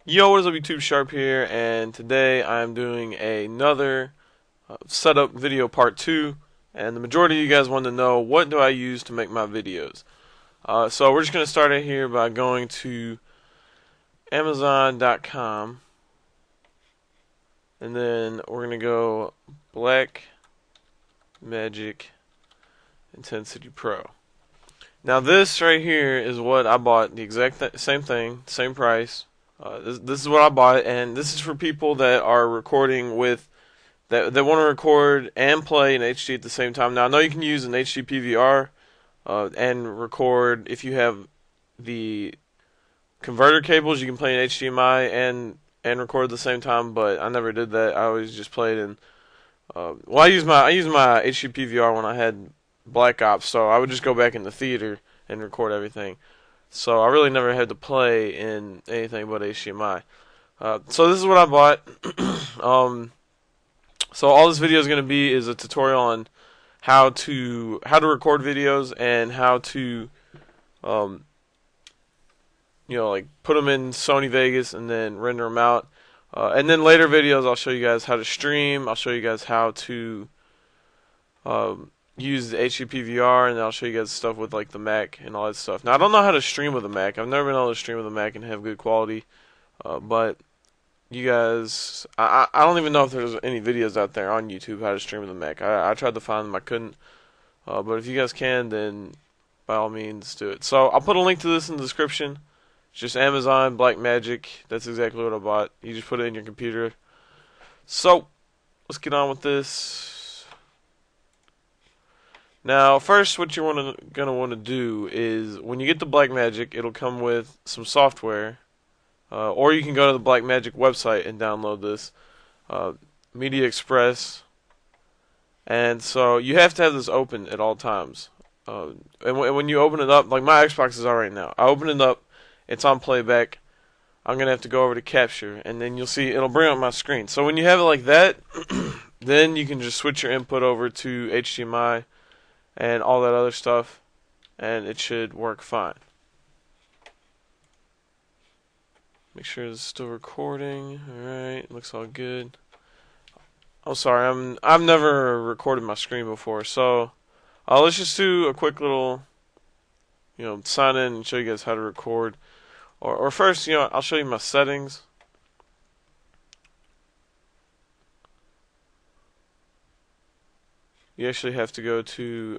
Yo, what is up, YouTube? Sharp here, and today I'm doing another setup video part 2, and the majority of you guys want to know what do I use to make my videos. So we're just going to start it here by going to Amazon.com, and then we're going to go Black Magic Intensity Pro. Now this right here is what I bought, the exact same thing, same price. This is what I bought, and this is for people that are recording with that want to record and play in HD at the same time. Now I know you can use an HD PVR and record if you have the converter cables. You can play in HDMI and record at the same time, but I never did that. I always just played in. Well, I used my HD PVR when I had Black Ops, so I would just go back in the theater and record everything. So I really never had to play in anything but HDMI. So this is what I bought. So all this video is going to be is a tutorial on how to record videos and how to like put them in Sony Vegas and then render them out. And then later videos I'll show you guys how to stream. I'll show you guys how to use the HDPVR, and I'll show you guys stuff with like the Mac and all that stuff. Now I don't know how to stream with a Mac. I've never been able to stream with a Mac and have good quality, but you guys, I don't even know if there's any videos out there on YouTube how to stream with a Mac. I tried to find them, I couldn't. But if you guys can, then by all means do it. So I'll put a link to this in the description. It's just Amazon Blackmagic. That's exactly what I bought. You just put it in your computer. So let's get on with this. Now, first, what you're gonna want to do is when you get the Blackmagic, it'll come with some software, or you can go to the Blackmagic website and download this, Media Express. And so you have to have this open at all times. And when you open it up, like my Xbox is on right now, I open it up, it's on playback. I'm gonna have to go over to capture, and then you'll see it'll bring up my screen. So when you have it like that, then you can just switch your input over to HDMI and all that other stuff, and it should work fine. Make sure it's still recording. Alright, looks all good. Oh, sorry, I've never recorded my screen before, so let's just do a quick little, sign in and show you guys how to record. Or first, I'll show you my settings. You actually have to go to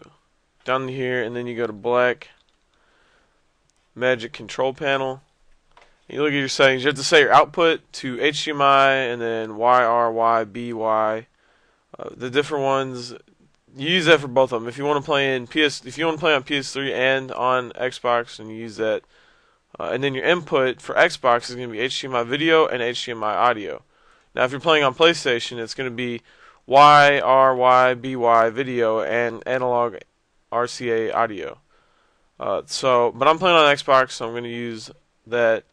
down here, and then you go to Black Magic Control Panel. You look at your settings. You have to set your output to HDMI and then YRY, BY. The different ones, you use that for both of them. If you want to play on PS3 and on Xbox, and you use that. And then your input for Xbox is going to be HDMI video and HDMI audio. Now, if you're playing on PlayStation, it's going to be YRY, BY video and analog RCA audio. But I'm playing on Xbox, so I'm going to use that.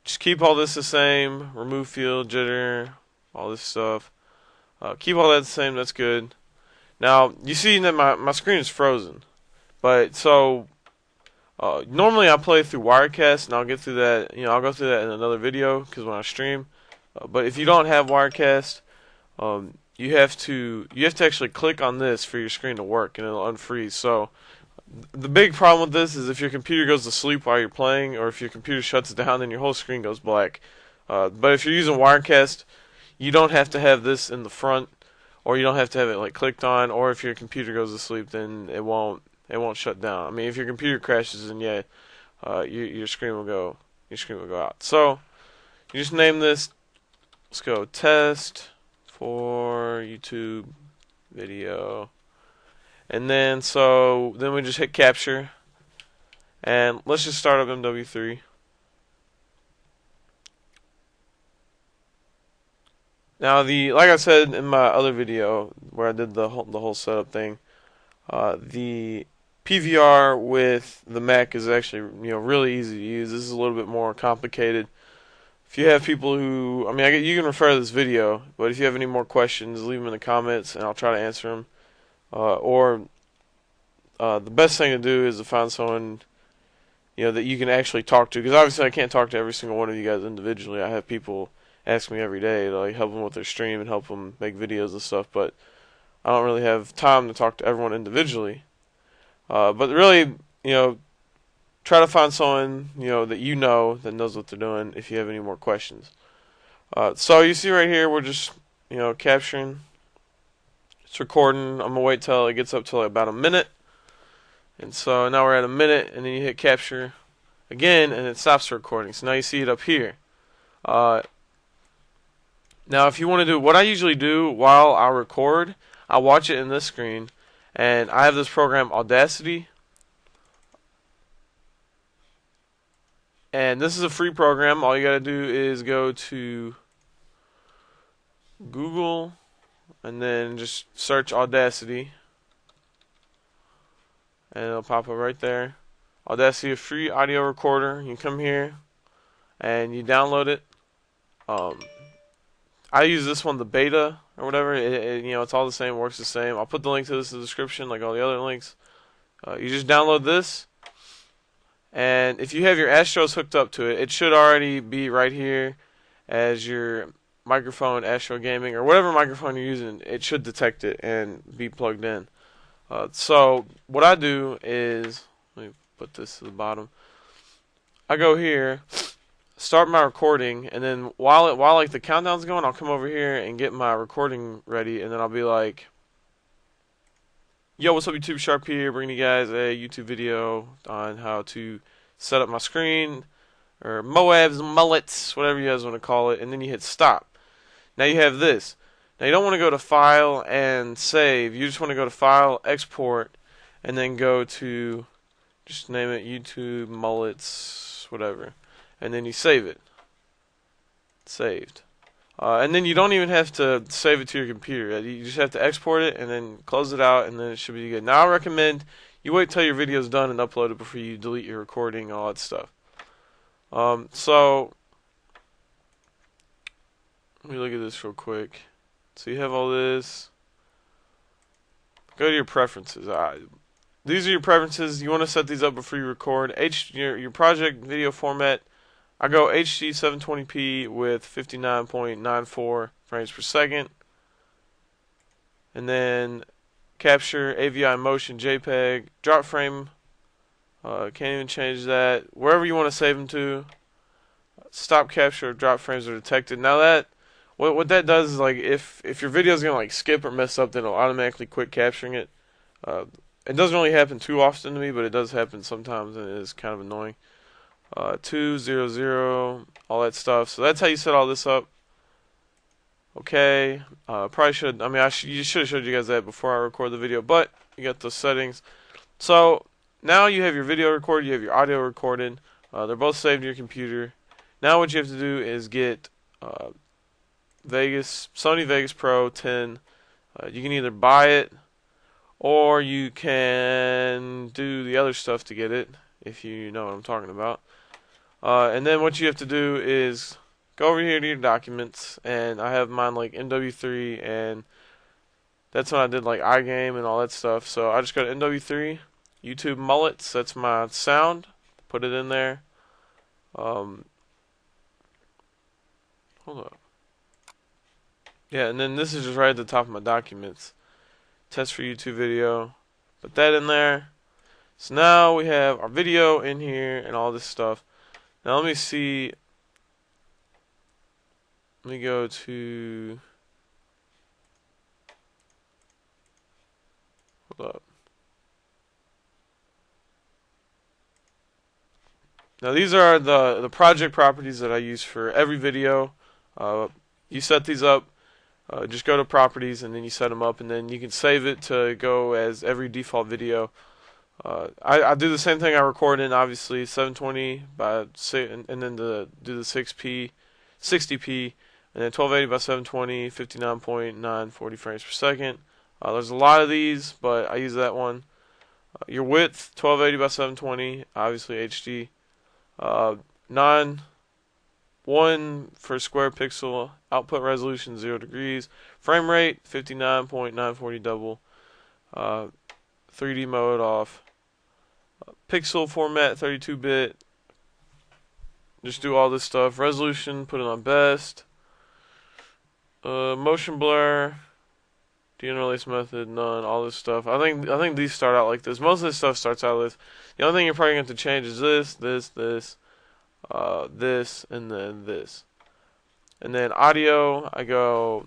Just keep all this the same. Remove field, jitter, all this stuff. Keep all that the same. That's good. Now, you see that my screen is frozen. But, so, normally I play through Wirecast, and I'll get through that. I'll go through that in another video, because when I stream. But if you don't have Wirecast, you have to actually click on this for your screen to work, and it'll unfreeze. So the big problem with this is if your computer goes to sleep while you're playing, or if your computer shuts down, then your whole screen goes black. But if you're using Wirecast, you don't have to have this in the front, or you don't have to have it like clicked on. Or if your computer goes to sleep, then it won't shut down. I mean, if your computer crashes, then your screen will go out. So you just name this. Let's go test for YouTube video, and then we just hit capture, and let's just start up MW3. Now, like I said in my other video where I did the whole setup thing, the PVR with the Mac is actually really easy to use. This is a little bit more complicated. If you have people who, you can refer to this video, but if you have any more questions, leave them in the comments, and I'll try to answer them. Or the best thing to do is to find someone that you can actually talk to. Because obviously I can't talk to every single one of you guys individually. I have people ask me every day to like help them with their stream and help them make videos and stuff, but I don't really have time to talk to everyone individually. But really, try to find someone that that knows what they're doing if you have any more questions. So you see right here, we're just capturing. It's recording. I'm gonna wait till it gets up to like about a minute. And so now we're at a minute, and then you hit capture again, and it stops the recording. So now you see it up here. Now, if you want to do what I usually do while I record, I watch it in this screen, and I have this program Audacity, and this is a free program. All you gotta do is go to Google, and then just search Audacity. And it'll pop up right there. Audacity, a free audio recorder. You come here and you download it. I use this one, the beta or whatever. It's all the same, works the same. I'll put the link to this in the description, like all the other links. You just download this, and if you have your Astros hooked up to it, it should already be right here as your microphone, Astro Gaming, or whatever microphone you're using. It should detect it and be plugged in. So what I do is, let me put this to the bottom. I go here, start my recording, and then while like the countdown's going, I'll come over here and get my recording ready, and then I'll be like, "Yo, what's up, YouTube? Sharp here, bringing you guys a YouTube video on how to set up my screen, or Moabs, mullets, whatever you guys want to call it," and then you hit stop. Now you have this. Now you don't want to go to File and Save. You just want to go to File, Export, and then go to, just name it YouTube, mullets, whatever. And then you save it. Saved. And then you don't even have to save it to your computer. You just have to export it and then close it out, and then it should be good. Now I recommend you wait till your video's done and upload it before you delete your recording and all that stuff. So let me look at this real quick. So you have all this. Go to your preferences. These are your preferences. You want to set these up before you record. Your project video format. I go HD 720p with 59.94 frames per second. And then capture, AVI motion, JPEG, drop frame. Can't even change that. Wherever you want to save them to. Stop capture or drop frames are detected. Now that what that does is, like, if your video is gonna like skip or mess up, then it'll automatically quit capturing it. It doesn't really happen too often to me, but it does happen sometimes, and it is kind of annoying. 200, all that stuff. So that's how you set all this up. Okay. Probably should. I mean, you should have showed you guys that before I record the video, but you got those settings. So now you have your video recorded, you have your audio recorded. They're both saved to your computer. Now what you have to do is get Sony Vegas Pro 10. You can either buy it, or you can do the other stuff to get it, if you know what I'm talking about. And then what you have to do is go over here to your documents, and I have mine like MW3, and that's when I did like iGame and all that stuff. So I just go to MW3, YouTube mullets, that's my sound, put it in there. Hold up. Yeah, and then this is just right at the top of my documents. Test for YouTube video. Put that in there. So now we have our video in here and all this stuff. Now let me see. Let me go to. Hold up. Now these are the project properties that I use for every video. You set these up. Just go to properties, and then you set them up, and then you can save it to go as every default video. I do the same thing I record in, obviously 720 by 6, and then do the 6p, 60p, and then 1280 by 720, 59.940 frames per second. There's a lot of these, but I use that one. Your width 1280 by 720, obviously HD. 1 for square pixel, output resolution 0 degrees, frame rate 59.940 double, 3D mode off, Pixel format 32-bit. Just do all this stuff. Resolution, put it on best. Motion blur, de-interlace method, none. All this stuff. I think these start out like this. Most of this stuff starts out like this. The only thing you're probably going to have to change is this, this, and then this. And then audio, I go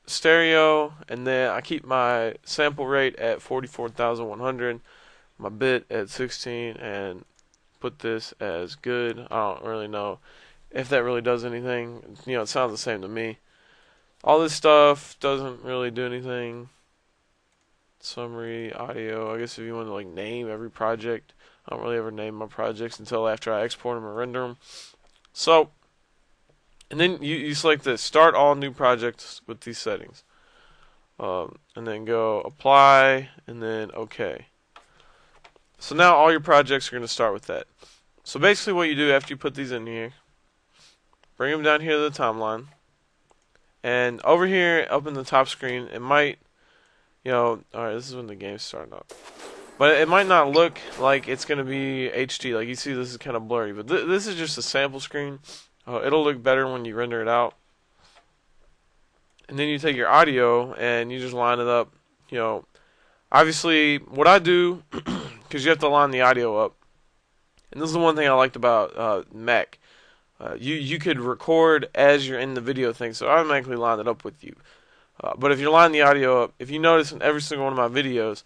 stereo, and then I keep my sample rate at 44,100, my bit at 16, and put this as good. I don't really know if that really does anything. You know, it sounds the same to me. All this stuff doesn't really do anything. Summary, audio. I guess if you want to like name every project, I don't really ever name my projects until after I export them and render them. So, and then you select this, start all new projects with these settings. And then go apply, and then OK. So now all your projects are going to start with that. So basically what you do after you put these in here, bring them down here to the timeline. And over here, up in the top screen, it might, alright, this is when the game's starting up. But it might not look like it's going to be HD. Like you see, this is kind of blurry. But this is just a sample screen. It'll look better when you render it out. And then you take your audio and you just line it up. Obviously, what I do, because you have to line the audio up. And this is the one thing I liked about Mac. You could record as you're in the video thing, so I automatically line it up with you. But if you're lining the audio up, if you notice in every single one of my videos,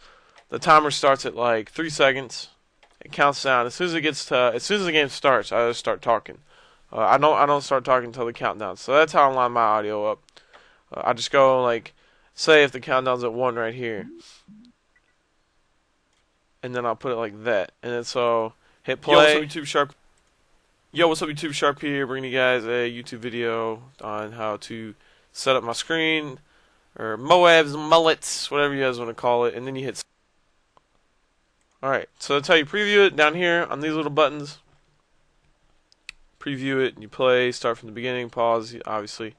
the timer starts at like 3 seconds. It counts down. As soon as the game starts, I just start talking. I don't start talking until the countdown. So that's how I line my audio up. I just go like, say if the countdown's at 1 right here, and then I'll put it like that, and then so hit play. Yo, what's up, YouTube Sharp? Yo, what's up, YouTube Sharp here, bringing you guys a YouTube video on how to set up my screen, or Moabs, mullets, whatever you guys want to call it, and then you hit. Alright, so that's how you preview it down here on these little buttons. Preview it, and you play, start from the beginning, pause, obviously.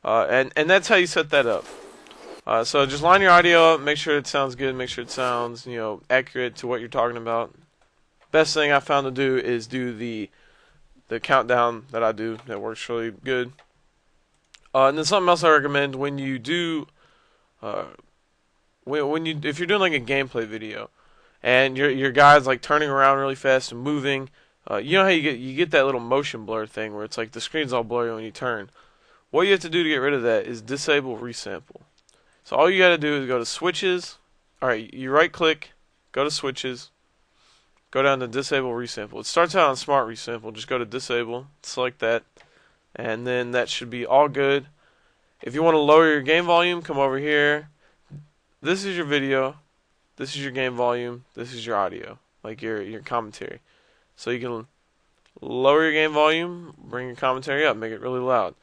And that's how you set that up. So just line your audio up, make sure it sounds good, make sure it sounds, accurate to what you're talking about. Best thing I found to do is do the countdown that I do. That works really good. And then something else I recommend when you do, if you're doing like a gameplay video, and your guy's like turning around really fast and moving, you know how you get that little motion blur thing where it's like the screen's all blurry when you turn. What you have to do to get rid of that is disable resample. So all you got to do is go to switches. All right, you right click, go to switches. Go down to disable resample. It starts out on smart resample. Just go to disable, select that, and then that should be all good. If you want to lower your game volume, come over here. This is your video. This is your game volume. This is your audio, like your commentary. So you can lower your game volume, bring your commentary up, make it really loud.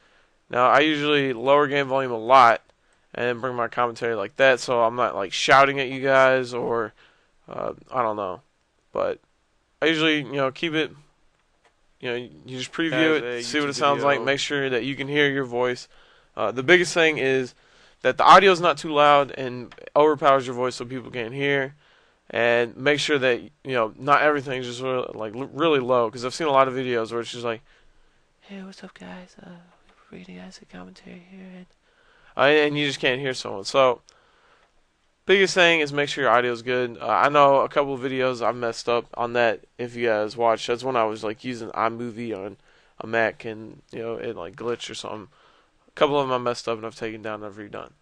Now I usually lower game volume a lot and bring my commentary like that, so I'm not like shouting at you guys or I don't know. But I usually, keep it, you just preview it, see what it sounds like, make sure that you can hear your voice. The biggest thing is that the audio is not too loud and overpowers your voice so people can't hear. And make sure that, not everything's just really low. Because I've seen a lot of videos where it's just like, hey, what's up, guys? We're reading guys a commentary here. And you just can't hear someone. So biggest thing is make sure your audio is good. I know a couple of videos I've messed up on that. If you guys watch, that's when I was like using iMovie on a Mac and it like glitched or something. A couple of them I messed up and I've taken down and I've redone.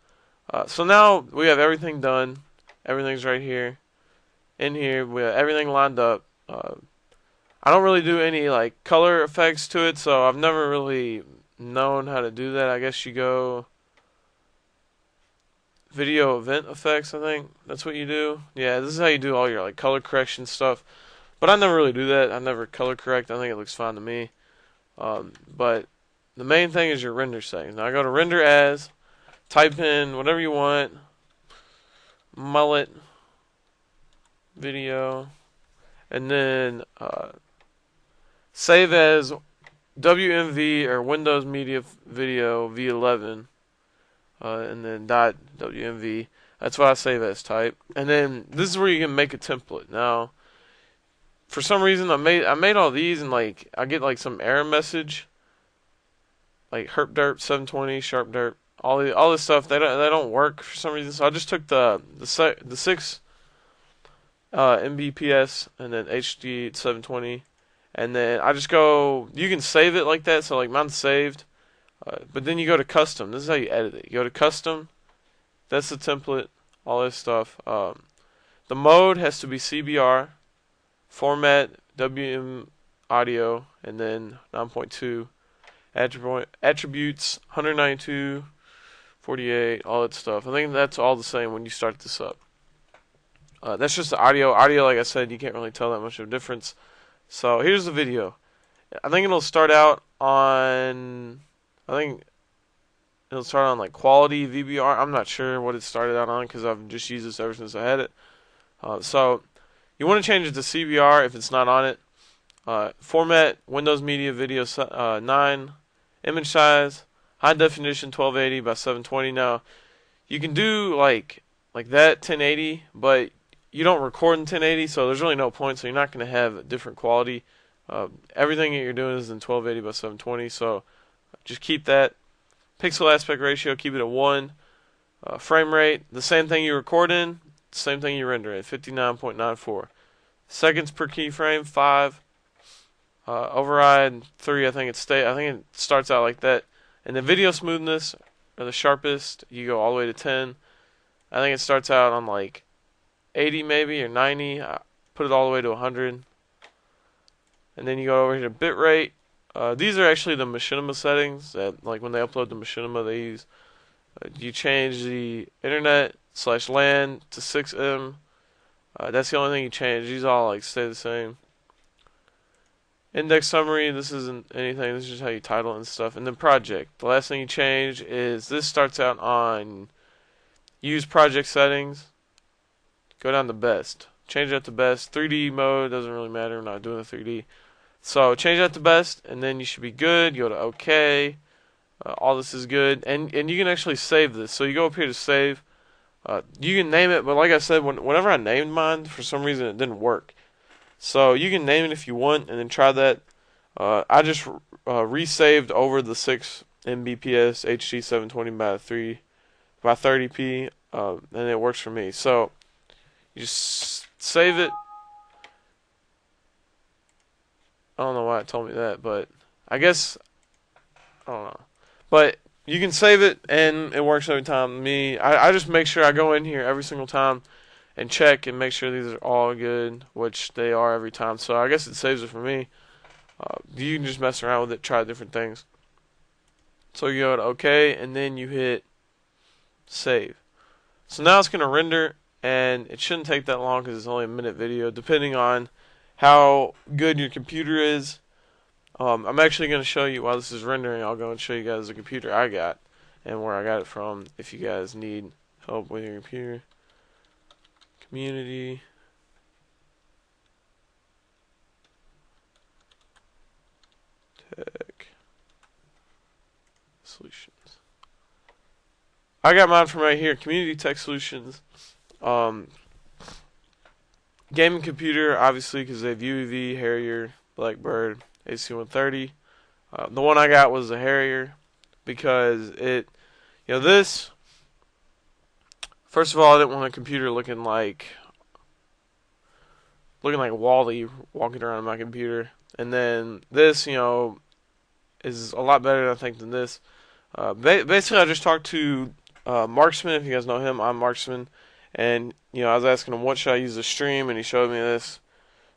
So now we have everything done. Everything's right here. In here we have everything lined up. I don't really do any like color effects to it, so I've never really known how to do that. I guess you go video event effects, I think that's what you do. Yeah, this is how you do all your like color correction stuff. But I never really do that. I never color correct. I think it looks fine to me. But the main thing is your render settings. Now I go to render as, type in whatever you want, mullet video, and then save as WMV or Windows Media Video V11. And then .wmv. That's what I save as type. And then this is where you can make a template. Now, for some reason I made all these, and like I get like some error message, like herp derp 720 sharp derp, all this stuff, they don't work for some reason. So I just took the 6 Mbps and then HD 720, and then I just go. You can save it like that, so like mine's saved. But then you go to custom. This is how you edit it. You go to custom. That's the template. All this stuff. The mode has to be CBR. Format WM audio, and then 9.2. Attributes 192, 48, all that stuff. I think that's all the same when you start this up. That's just the audio. Audio, like I said, you can't really tell that much of a difference. So here's the video. I think it'll start out on. I think it'll start on like quality VBR. I'm not sure what it started out on because I've just used this ever since I had it. So you want to change it to CBR if it's not on it. Format Windows Media Video 9. Image size high definition 1280 by 720. Now you can do like that 1080, but you don't record in 1080, so there's really no point. So you're not going to have different quality. Everything that you're doing is in 1280 by 720. So just keep that. Pixel aspect ratio, keep it at 1. Frame rate, the same thing you record in, same thing you render in, 59.94. Seconds per keyframe, 5. Override 3. I think it starts out like that. And the video smoothness, or the sharpest, you go all the way to 10. I think it starts out on like 80 maybe or 90. Put it all the way to 100. And then you go over here to bitrate. These are actually the machinima settings that, like, when they upload the machinima, they use. You change the internet/LAN to 6M. That's the only thing you change. These all like stay the same. Index summary. This isn't anything. This is just how you title and stuff. And then project. The last thing you change is this starts out on use project settings. Go down to best. Change that to best. 3D mode doesn't really matter. We're not doing the 3D. So change that to best, and then you should be good. You go to OK. All this is good, and you can actually save this. So you go up here to save. You can name it, but like I said, whenever I named mine, for some reason it didn't work. So you can name it if you want, and then try that. I just resaved over the 6 Mbps HD 720 by 30p, and it works for me. So you just save it. I don't know why it told me that, but I guess I don't know. But you can save it, and it works every time. I just make sure I go in here every single time and check and make sure these are all good, which they are every time. So I guess it saves it for me. You can just mess around with it, try different things. So you go to OK, and then you hit save. So now it's going to render, and it shouldn't take that long because it's only a minute video, depending on how good your computer is. I'm actually going to show you while this is rendering. I'll go and show you guys the computer I got and where I got it from if you guys need help with your computer. Community. Tech. Solutions. I got mine from right here. Community Tech Solutions. Gaming computer, obviously, because they have UEV, Harrier, Blackbird, AC-130. The one I got was a Harrier because this. First of all, I didn't want a computer looking like Wally walking around my computer, and then this, is a lot better, I think, than this. Basically, I just talked to Marksman. If you guys know him, I'm Marksman. And, I was asking him what should I use to stream, and he showed me this.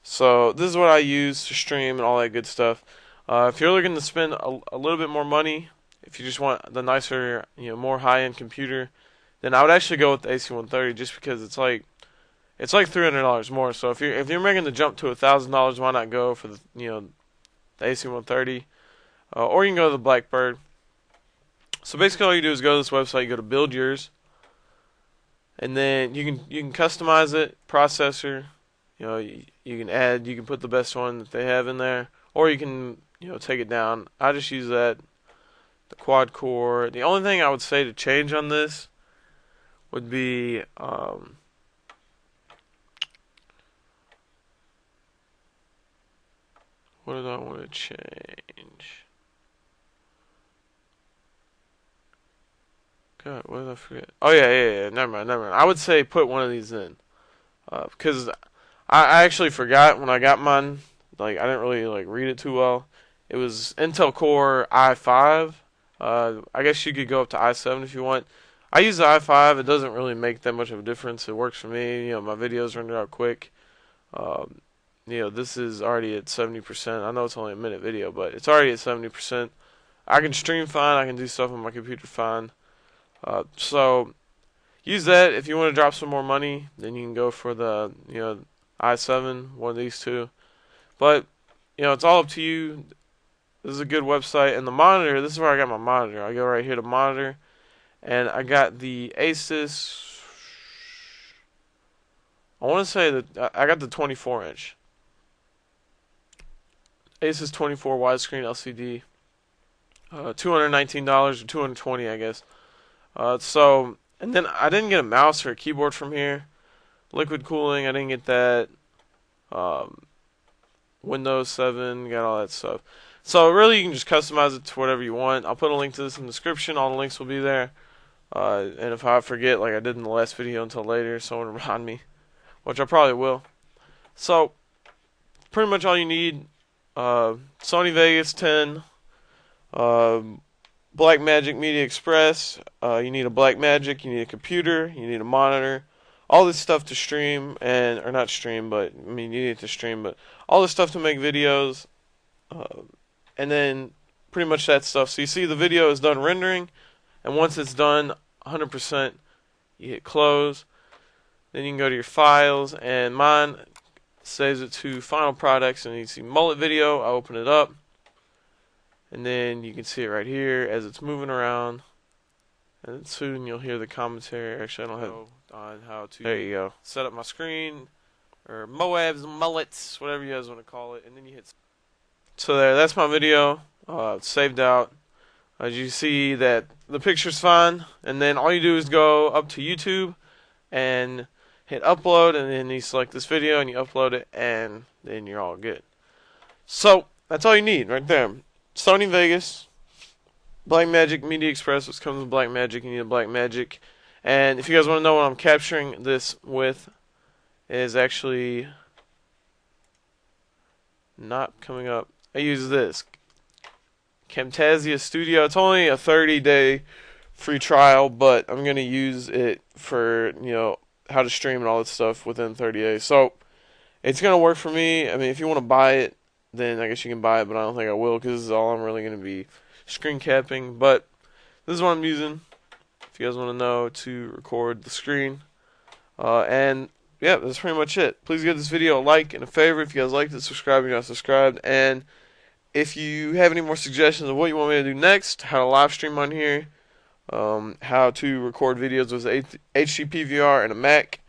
So this is what I use to stream and all that good stuff. If you're looking to spend a little bit more money, if you just want the nicer, more high-end computer, then I would actually go with the AC-130 just because it's like $300 more. So if you're making the jump to $1,000, why not go for the AC-130? Or you can go to the Blackbird. So basically all you do is go to this website, you go to build yours. And then you can customize it, processor. You can put the best one that they have in there, or you can take it down. I just use the quad core. The only thing I would say to change on this would be What did I want to change? God, what did I forget? Oh yeah. Never mind. I would say put one of these in, because I actually forgot when I got mine. Like I didn't really like read it too well. It was Intel Core i5. I guess you could go up to i7 if you want. I use the i5. It doesn't really make that much of a difference. It works for me. My videos render out quick. Um, this is already at 70%. I know it's only a minute video, but it's already at 70%. I can stream fine. I can do stuff on my computer fine. So use that. If you want to drop some more money, then you can go for the i7, one of these two. But it's all up to you. This is a good website, and the monitor. This is where I got my monitor. I go right here to monitor, and I got the Asus. I want to say that I got the 24-inch Asus 24 widescreen LCD. $219 or $220, I guess. And then I didn't get a mouse or a keyboard from here. Liquid cooling, I didn't get that. Windows 7, got all that stuff. So really, you can just customize it to whatever you want. I'll put a link to this in the description. All the links will be there. And if I forget, like I did in the last video until later, someone remind me, which I probably will. So pretty much all you need: Sony Vegas 10. Blackmagic Media Express. You need a Blackmagic, you need a computer, you need a monitor, all this stuff to stream, or not stream, but I mean you need it to stream, but all this stuff to make videos, and then pretty much that stuff. So you see the video is done rendering, and once it's done 100%, you hit close. Then you can go to your files, and mine saves it to final products, and you see mullet video. I open it up. And then you can see it right here as it's moving around. And soon you'll hear the commentary. Actually, I don't have on how to. There you go. Set up my screen, or Moabs, mullets, whatever you guys want to call it. And then you hit. So that's my video. It's saved out. As you see that the picture's fine. And then all you do is go up to YouTube and hit upload. And then you select this video and you upload it. And then you're all good. So that's all you need right there. Sony Vegas, Blackmagic Media Express, which comes with Blackmagic. You need a Blackmagic. And if you guys want to know what I'm capturing this with, is actually not coming up. I use this Camtasia Studio. It's only a 30-day free trial, but I'm going to use it for how to stream and all that stuff within 30 days. So it's going to work for me. I mean, if you want to buy it, then I guess you can buy it, but I don't think I will because this is all I'm really going to be screen capping. But this is what I'm using, if you guys want to know, to record the screen. And yeah, that's pretty much it. Please give this video a like and a favorite. If you guys liked it, subscribe if you're not subscribed. And if you have any more suggestions of what you want me to do next, how to live stream on here, how to record videos with HD PVR and a Mac,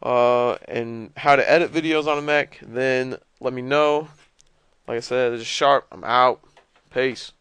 and how to edit videos on a Mac, then let me know. Like I said, this is Sharp. I'm out. Peace.